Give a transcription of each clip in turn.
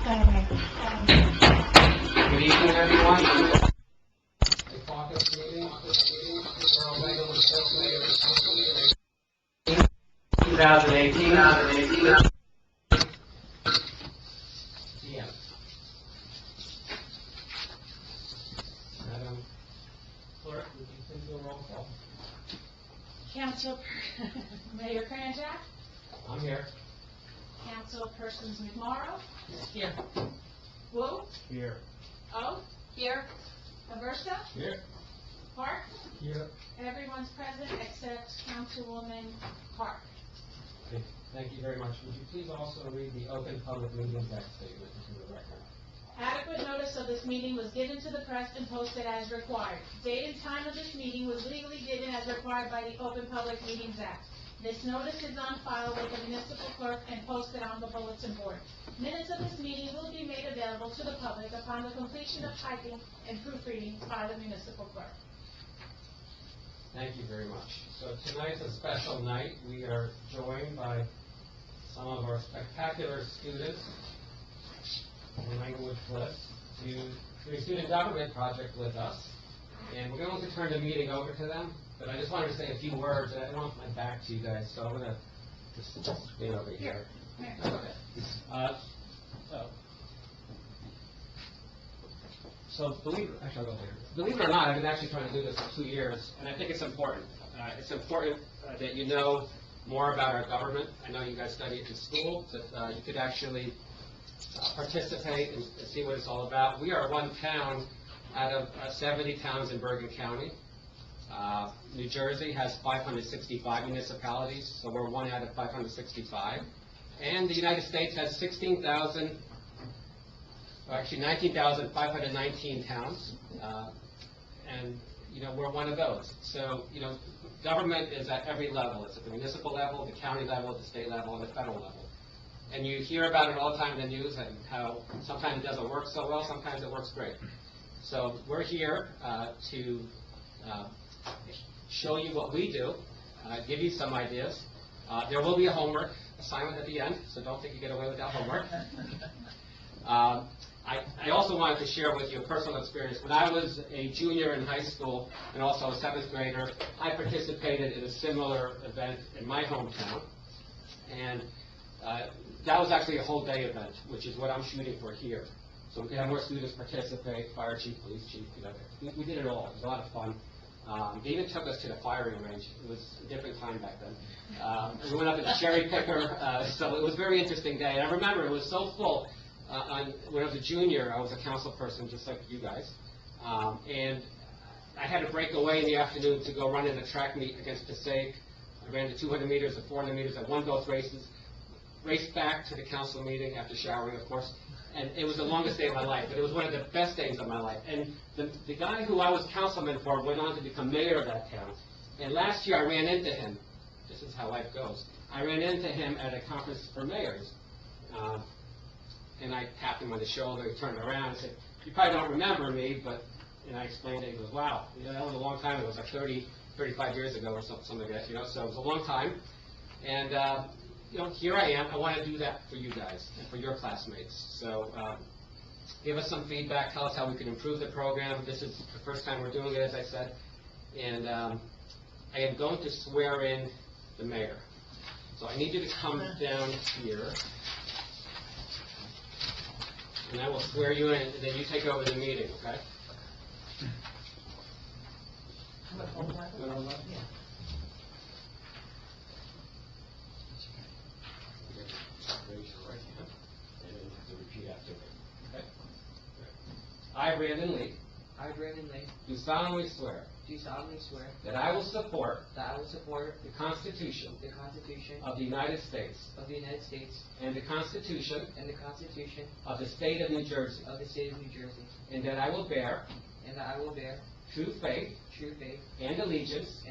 Good evening, everyone. The caucus meeting for our regular session of 2018. Madam Clerk, would you please do a roll call? Mayor Kranjak, I'm here. Councilpersons McMorrow, Here. Wu, Here. O, here, Aversa, Here. Park, Here. everyone's present except Councilwoman Park. Okay, thank you very much. Would you please also read the Open Public Meetings Act statement into the record? Adequate notice of this meeting was given to the press and posted as required. Date and time of this meeting was legally given as required by the Open Public Meetings Act. This notice is on file with the municipal clerk and posted on the bulletin board. Minutes of this meeting will be made available to the public upon the completion of typing and proofreading by the municipal clerk. Thank you very much. So tonight's a special night. We are joined by some of our spectacular students in Langleywood Cliffs to do a student government project with us. And we're going to turn the meeting over to them, but I just wanted to say a few words. I don't want my back to you guys, so I'm going to just stay over here. Okay. So believe it or not, I've been actually trying to do this for 2 years, and I think it's important. It's important that you know more about our government. I know you guys study it in school, but you could actually participate and see what it's all about. We are one town out of 70 towns in Bergen County. New Jersey has 565 municipalities, so we're one out of 565. And the United States has 19,519 towns, and we're one of those. So government is at every level. It's at the municipal level, the county level, the state level, and the federal level. And you hear about it all the time in the news and how sometimes it doesn't work so well, sometimes it works great. So we're here to show you what we do, give you some ideas. There will be a homework assignment at the end, so don't think you get away without homework. I also wanted to share with you a personal experience. When I was a junior in high school and also a 7th grader, I participated in a similar event in my hometown. And that was actually a whole day event, which is what I'm shooting for here. So we could have more students participate, fire chief, police chief, we did it all. It was a lot of fun. They even took us to the firing range. It was a different time back then. We went up to the cherry picker, so it was a very interesting day. And I remember it was so full. When I was a junior, I was a council person just like you guys. And I had to break away in the afternoon to go run in a track meet against Passaic. I ran the 200 meters, the 400 meters. I won both races. Raced back to the council meeting after showering, of course. And it was the longest day of my life, but it was one of the best days of my life. And the guy who I was councilman for went on to become mayor of that town. And last year I ran into him. This is how life goes. I ran into him at a conference for mayors. And I tapped him on the shoulder. He turned around and said, "You probably don't remember me," but I explained it. He goes, "Wow, that was a long time ago. It was like 30, 35 years ago or something like that, so it was a long time." And here I am. I want to do that for you guys and for your classmates. So give us some feedback. Tell us how we can improve the program. This is the first time we're doing it, as I said. And I am going to swear in the mayor. So I need you to come down here. And I will swear you in, and then you take over the meeting, okay? Raise your right hand, and then you have to repeat after me, okay? I, Brandon Lee, do solemnly swear that I will support the Constitution of the United States and the Constitution of the State of New Jersey, and that I will bear true faith and allegiance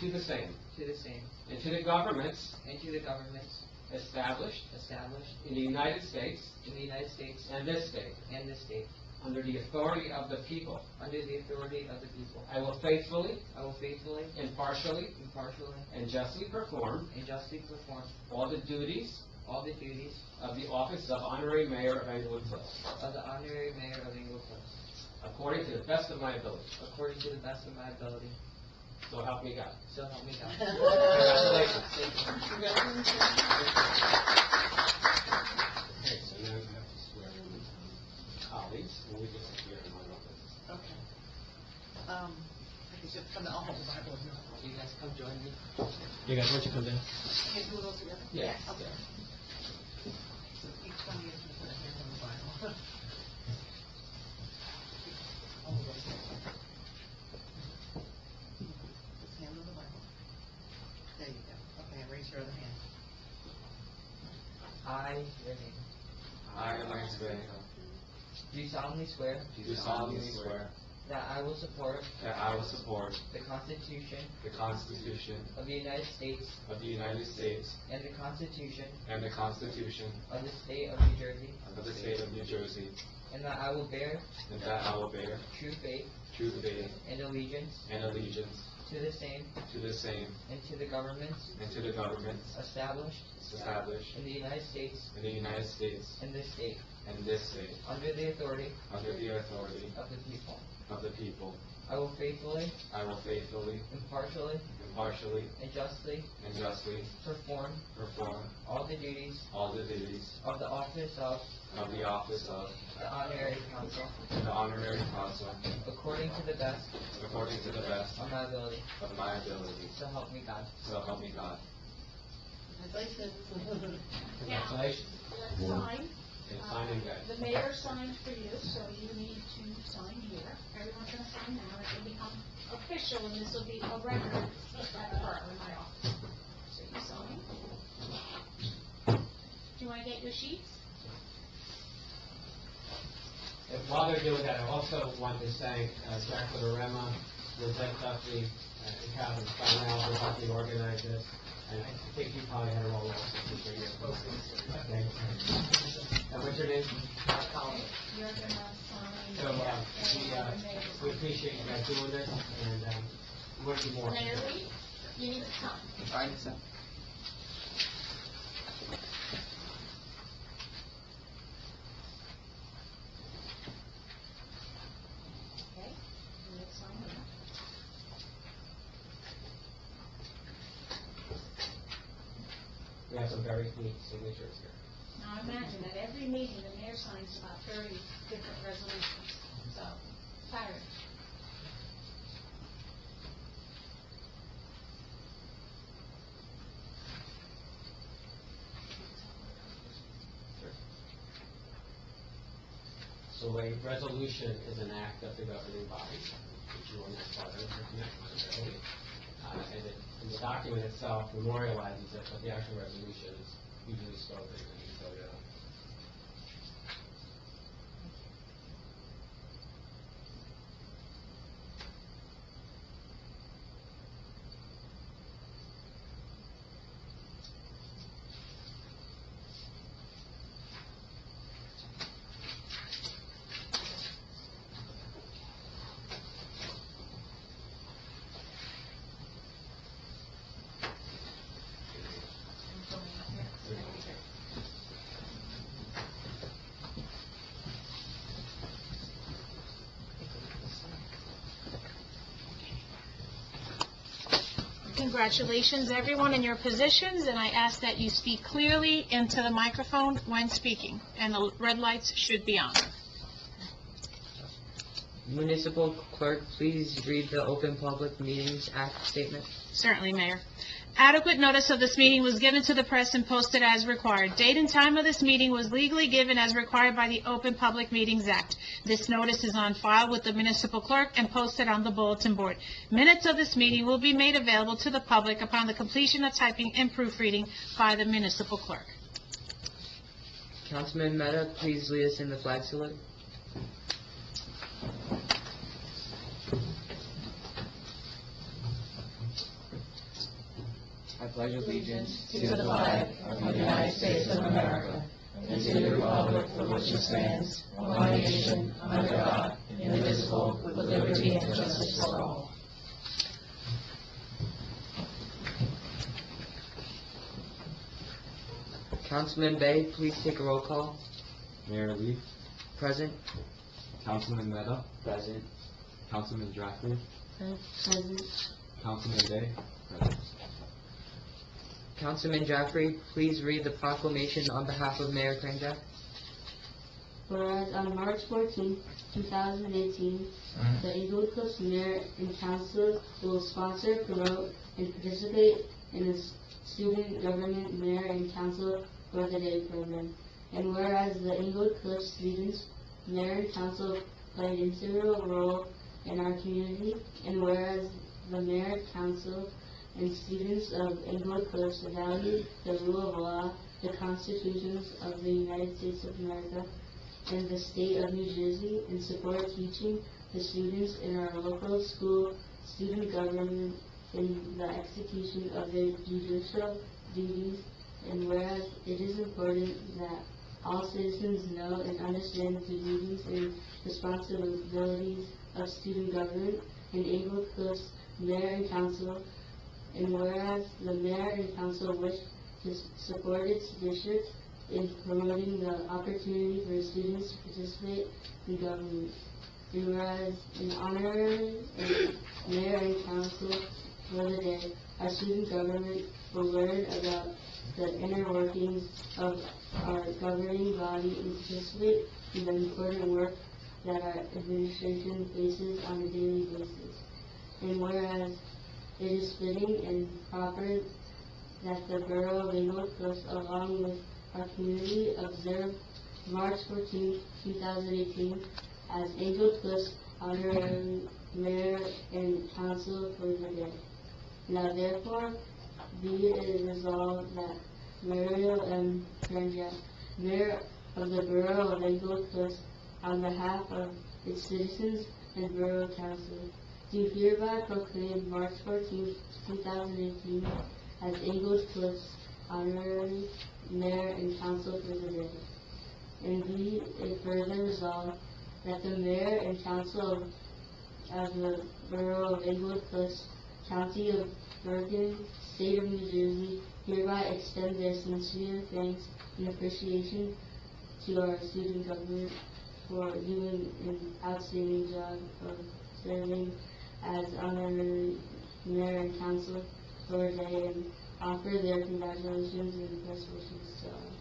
to the same and to the governments established in the United States and this state under the authority of the people. I will faithfully, impartially, and justly perform all the duties all the duties of the office of Honorary Mayor of Englewood Cliffs, of the Honorary Mayor of Englewood Cliffs, according to the best of my ability. according to the best of my ability. So help me God. So help me God. Congratulations. Thank you. Okay, so now you have to swear in colleagues, and we just swear in one office. Okay. I can just come to all the Bible. You guys come join me. You guys, why don't you come down? Can you do it all together? Yeah. Okay. So each one of you can put a hand on the Bible. All the way. Just hand on the Bible. There you go. Okay, raise your other hand. I, your name, I, Lance Ray, do solemnly swear do solemnly swear that I will support that I will support the Constitution the Constitution of the United States of the United States and the Constitution and the Constitution of the State of New Jersey, of the State of New Jersey, and that I will bear and that I will bear true faith true faith and allegiance and allegiance to the same to the same and to the governments and to the governments established established in the United States in the United States and this state, and this state, under the authority under the authority of the people. of the people. I will faithfully, I will faithfully, impartially, impartially, and justly and justly perform perform all the duties all the duties of the office of of the office of the Honorary Council the Honorary Consul according to the best according to the best of my ability. of my ability. So help me God. So help me God. Congratulations. Congratulations. Let's sign. And signing day. The mayor signed for you, so you need to sign here. Everyone's gonna sign now, it will become official, and this will be a record at borough in my office. So you sign. Do you wanna get your sheets? And while they're doing that, I also want to thank Jack Lorema, Lizette Duffy, and Catherine Farnell for helping organize this. And I think you probably had a role also. Okay. And what's your name? You're gonna sign. So, and the mayor we will appreciate you guys doing this, and we'll do more. sign. Larry, you need to sign. Okay, let's sign that. We have some very neat signatures here. Now, imagine at every meeting, the mayor signs about 30 different resolutions, so, tired. So a resolution is an act of the governing body, which you are not part of, necessarily. And the document itself memorializes it, but the actual resolution is usually spoken and voted on. Congratulations, everyone, in your positions, and I ask that you speak clearly into the microphone when speaking, and the red lights should be on. Municipal Clerk, please read the Open Public Meetings Act statement. Certainly, Mayor. Adequate notice of this meeting was given to the press and posted as required. Date and time of this meeting was legally given as required by the Open Public Meetings Act. This notice is on file with the municipal clerk and posted on the bulletin board. Minutes of this meeting will be made available to the public upon the completion of typing and proofreading by the municipal clerk. Councilman Mehta, please lead us in the flag salute. I pledge allegiance to the flag of the United States of America and to the republic for which it stands, one nation, under God, indivisible, with liberty and justice for all. Councilman Bay, please take a roll call. Mayor Lee, Present. Councilman Mehta, Present. Councilman Jeffrey, Present. Councilman Day, present. Councilman Jaffrey, please read the proclamation on behalf of Mayor Kranjak. Whereas on March 14, 2018, the Inglewood Cliffs Mayor and Council will sponsor, promote, and participate in the Student Government Mayor and Council for the Day program. And whereas the Inglewood Cliffs students, Mayor and Council play an integral role in our community, and whereas the Mayor, Council, and students of Inglewood Cliffs value the rule of law, the constitutions of the United States of America, and the state of New Jersey, and support teaching the students in our local school student government in the execution of their judicial duties, and whereas it is important that all citizens know and understand the duties and responsibilities of student government and Inglewood Cliffs Mayor and Council, and whereas the Mayor and Council wish to support its district in promoting the opportunity for students to participate in government. And whereas an honorary Mayor and Council for the day, our student government will learn about the inner workings of our governing body and participate in the important work that our administration faces on a daily basis. And whereas it is fitting and proper that the Borough of Inglewood Cliffs, along with our community, observe March 14, 2018 as Inglewood Cliffs Honorary Mayor and Council for the day. Now therefore, be it resolved that Muriel M. Kranjak, Mayor of the Borough of Inglewood Cliffs, on behalf of its citizens and Borough Council, do hereby proclaim March 14, 2018 as Inglewood Cliffs Honorary Mayor and Council for the day. And be it further resolved that the Mayor and Council of the Borough of Inglewood Cliffs, County of Bergen, State of New Jersey, hereby extend their sincere thanks and appreciation to our student government for doing an outstanding job of serving as honorary Mayor and Council for a day, and offer their congratulations and best wishes to all.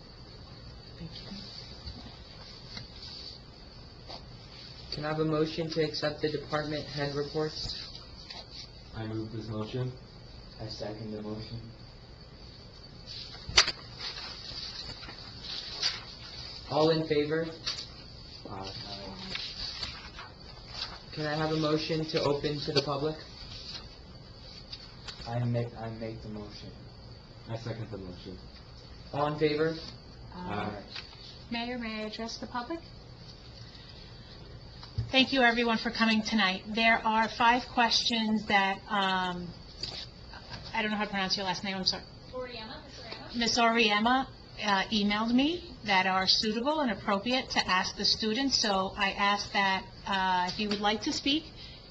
Thank you. Can I have a motion to accept the department head reports? I move this motion. I second the motion. All in favor? Aye. Can I have a motion to open to the public? I make the motion. I second the motion. All in favor? Mayor, may I address the public? Thank you, everyone, for coming tonight. There are 5 questions that, I don't know how to pronounce your last name, I'm sorry. Ms. Oriema emailed me that are suitable and appropriate to ask the students, so I ask that if you would like to speak,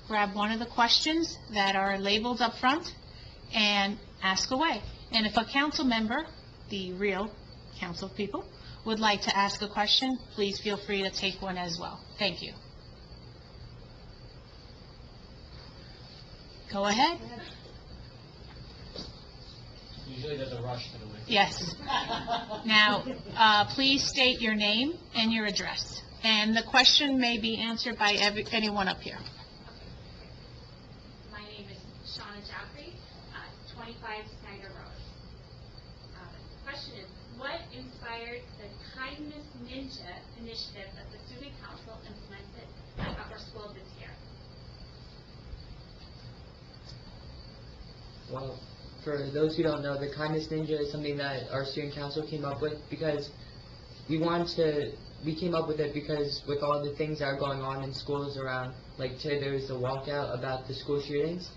grab one of the questions that are labeled up front and ask away. And if a council member, the real council people, would like to ask a question, please feel free to take one as well. Thank you. Go ahead. Usually there's a rush to the mic. Yes. Now, please state your name and your address. And the question may be answered by anyone up here. My name is Shauna Jaffrey, 25 Snyder Road. The question is, what inspired the Kindness Ninja initiative that the Student Council implemented at Upper School this year? Well, for those who don't know, the Kindness Ninja is something that our student council came up with because we came up with it because with all the things that are going on in schools around, like today there was a walkout about the school shootings,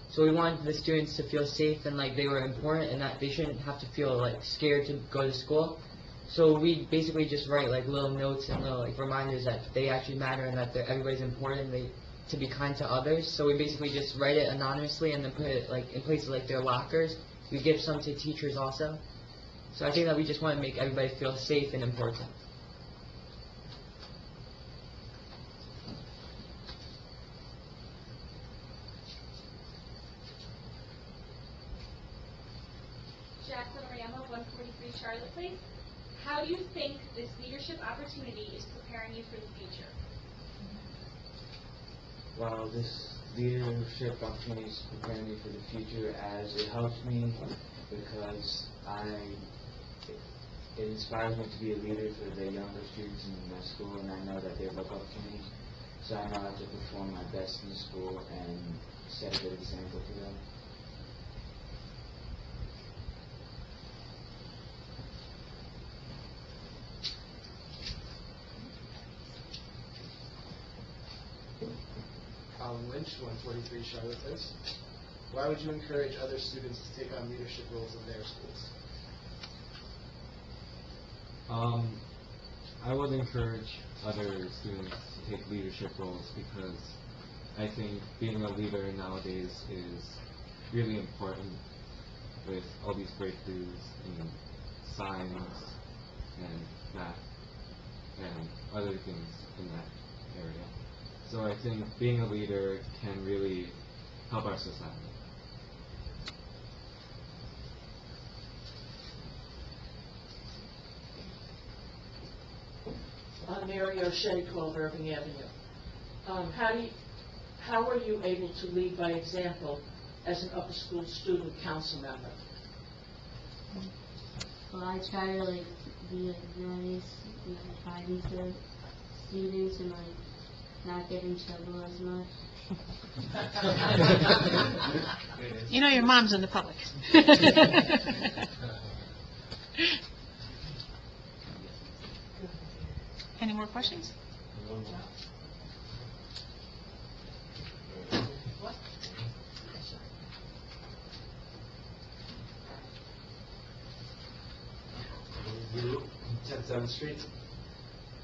so we wanted the students to feel safe and like they were important and that they shouldn't have to feel like scared to go to school. So we basically just write like little notes and little like reminders that they actually matter and that everybody's important and to be kind to others. So we basically just write it anonymously and then put it like in places like their lockers. We give some to teachers also. So I think that we just want to make everybody feel safe and important. Jacqueline Ramo, 143 Charlotte Place. How do you think this leadership opportunity is preparing you for the future? Well, this leadership opportunity is preparing me for the future as it helps me because it inspires me to be a leader for the younger students in my school, and I know that they look up to me, so I know how to perform my best in school and set a good example for them. Colin Lynch, 143 Charlotte Place. Why would you encourage other students to take on leadership roles in their schools? I would encourage other students to take leadership roles because I think being a leader nowadays is really important with all these breakthroughs in science and math and other things in that area. So I think being a leader can really help our society. Mary O'Shea, 12 Irving Avenue. How were you able to lead by example as an upper school student council member? Well, I try to be nice, kind to students and not get in trouble as much. You know your mom's in the public. Any more questions? You, 10th Street.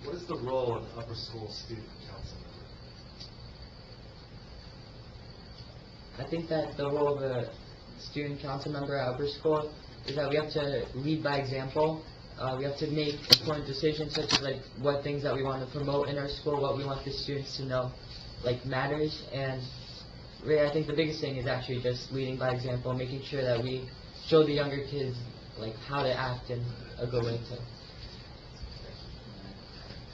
What is the role of upper school student council member? I think that the role of a student council member at upper school is that we have to lead by example. We have to make important decisions such as like what things that we want to promote in our school, what we want the students to know matters, and really I think the biggest thing is actually just leading by example, making sure that we show the younger kids how to act in a good way too.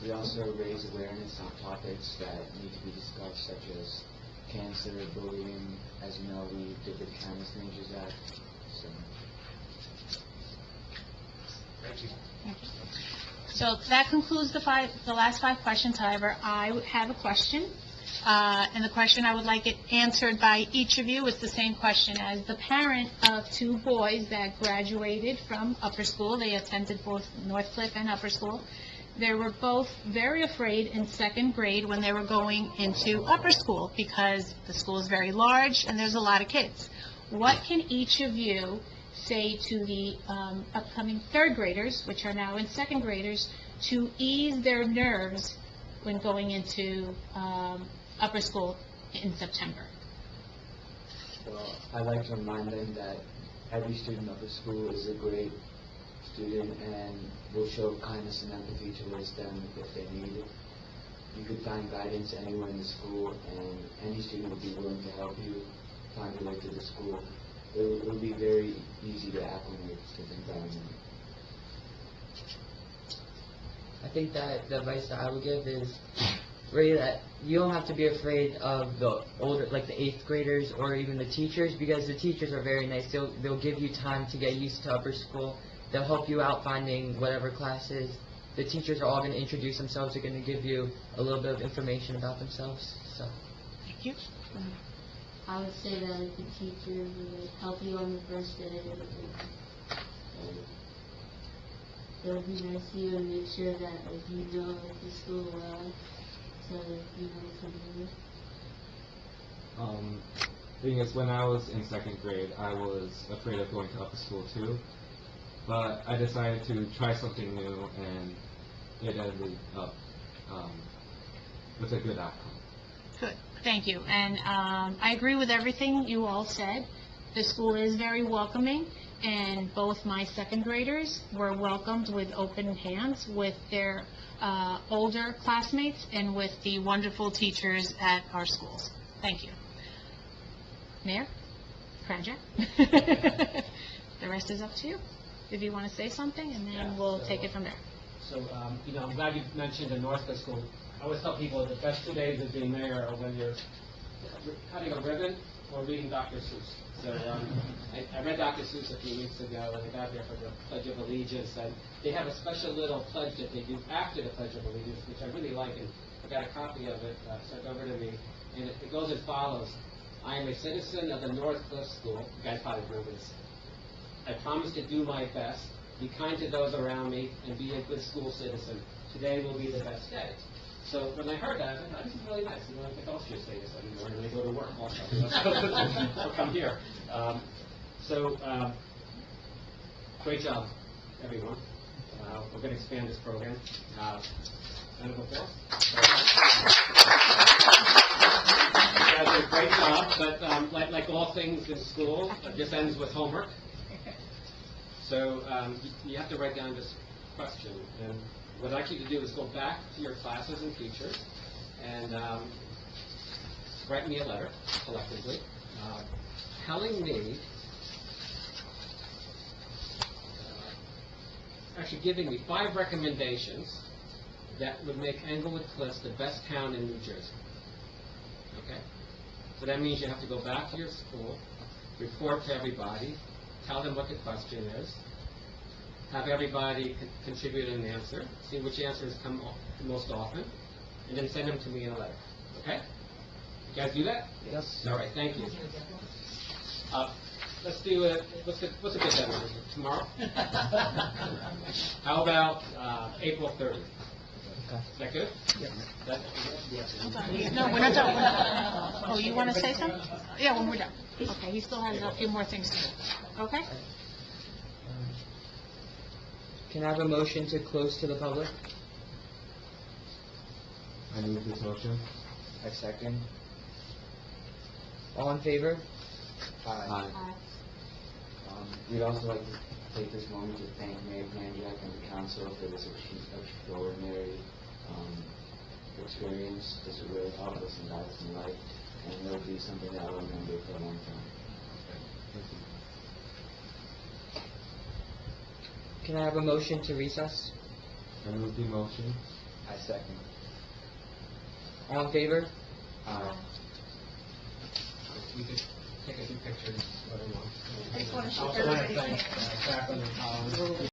We also raise awareness on topics that need to be discussed, such as cancer, bullying. As you know, we did the Kindness Ninjas Act. So. Thank you. So that concludes the last 5 questions. However, I have a question, and the question I would like it answered by each of you is the same question. As the parent of 2 boys that graduated from upper school, they attended both Northcliffe and upper school. They were both very afraid in 2nd grade when they were going into upper school because the school is very large and there's a lot of kids. What can each of you say to the upcoming 3rd graders, which are now in 2nd graders, to ease their nerves when going into upper school in September? Well, I like to remind them that every student of the school is a great student and will show kindness and empathy towards them if they need it. You could find guidance anywhere in the school, and any student will be willing to help you find your way to the school. It will be very easy to acclimate to the environment. I think that the advice that I would give is really that you don't have to be afraid of the older, the 8th graders or even the teachers, because the teachers are very nice. They'll give you time to get used to upper school. They'll help you out finding whatever classes. The teachers are all going to introduce themselves. They're going to give you a little bit of information about themselves. So. Thank you. I would say that the teachers would help you on the first day. They'll be nice to you and make sure that you know the school well, so you know something. Thing is, when I was in 2nd grade, I was afraid of going to upper school too. But I decided to try something new, and it ended up with a good outcome. Good, thank you. And I agree with everything you all said. The school is very welcoming, and both my second graders were welcomed with open hands with their older classmates and with the wonderful teachers at our schools. Thank you. Mayor? Cradja? The rest is up to you, if you want to say something, and then we'll take it from there. So, I'm glad you mentioned the Northcliffe School. I always tell people the best 2 days of being mayor are when you're cutting a ribbon or reading Dr. Seuss. So, I read Dr. Seuss a few weeks ago, and I got there for the Pledge of Allegiance, and they have a special little pledge that they do after the Pledge of Allegiance, which I really like, and I got a copy of it sent over to me, and it goes as follows. I am a citizen of the Northcliffe School. You guys probably remember this. I promise to do my best, be kind to those around me, and be a good school citizen. Today will be the best day. So when I heard that, I thought, this is really nice. I think I'll just say this anymore when I go to work also. Or come here. Great job, everyone. We're going to expand this program. Round of applause. You guys did a great job, but like all things in school, this ends with homework. So you have to write down this question, and what I'd like you to do is go back to your classes and teachers and write me a letter collectively telling me, actually giving me 5 recommendations that would make Englewood Cliffs the best town in New Jersey. Okay? So that means you have to go back to your school, report to everybody, tell them what the question is, have everybody contribute an answer, see which answers come most often, and then send them to me in a letter. Okay? You guys do that? Yes. All right, thank you. Let's do it. What's a good deadline? Tomorrow? How about April 30th? Is that good? Yes. No, we're not done. Oh, you want to say something? Yeah, when we're done. Okay, he still has a few more things to do. Okay? Can I have a motion to close to the public? I move this motion. I second. All in favor? Aye. We'd also like to take this moment to thank Mayor Kranjak and the council for this extraordinary experience. This will really help us and guide us in life, and it'll be something that I'll remember for a long time. Thank you. Can I have a motion to recess? I move the motion. I second. All in favor? Aye. You could take a few pictures. I just want to show I also want to everybody. thank Jacqueline and Collins.